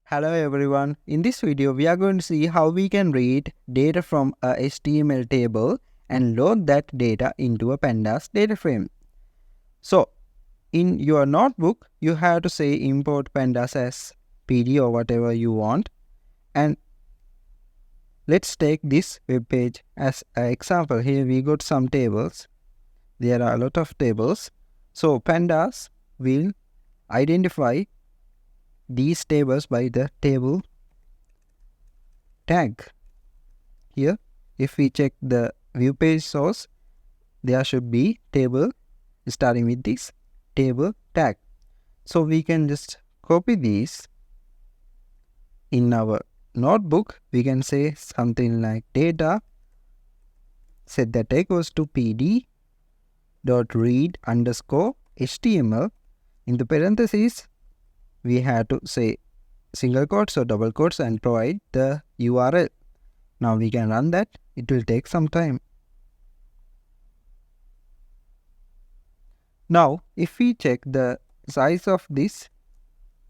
Hello everyone, in this video we are going to see how we can read data from a HTML table and load that data into a Pandas DataFrame. So in your notebook you have to say import Pandas as PD or whatever you want, and let's take this web page as an example. Here we got some tables. There are a lot of tables. So Pandas will identify these tables by the table tag. Here, if we check the view page source, there should be table starting with this table tag. So we can just copy these in our notebook. We can say something like data, set that equals to pd dot read underscore html. In the parentheses, we have to say single quotes or double quotes and provide the URL. Now we can run that. It will take some time. Now if we check the size of this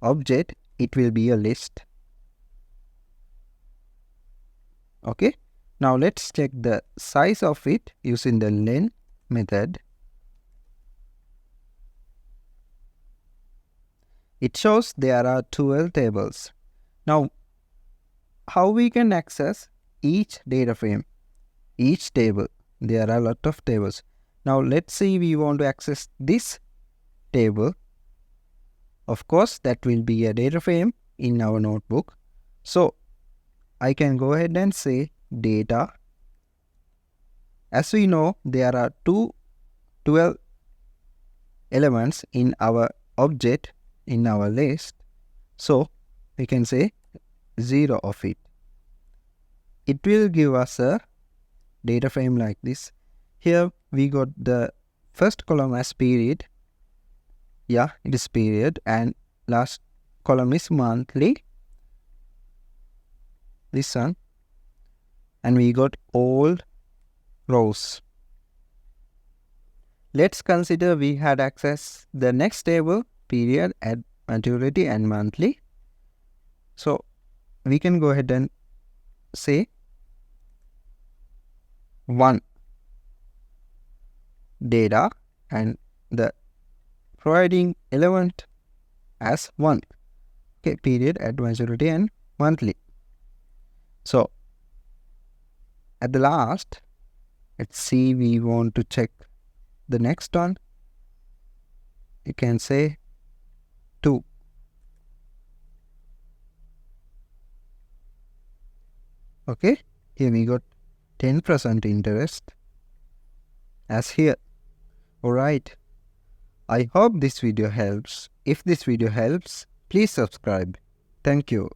object, it will be a list. Okay. Now let's check the size of it using the len method. It shows there are 12 tables. Now how we can access each data frame, each table? There are a lot of tables. Now let's say we want to access this table. Of course that will be a data frame in our notebook. So I can go ahead and say data. As we know, there are 12 elements in our object, in our list. So we can say 0 of it. It will give us a data frame like this. Here we got the first column as period. Yeah, it is period, and last column is monthly. This one. And we got all rows. Let's consider we had access the next table, period, at maturity and monthly. So we can go ahead and say 1 data and the providing element as 1. Okay, period, at maturity and monthly. So at the last, let's see, we want to check the next one. You can say 2. Okay, here we got 10% interest as here. Alright, I hope this video helps. If this video helps, please subscribe. Thank you.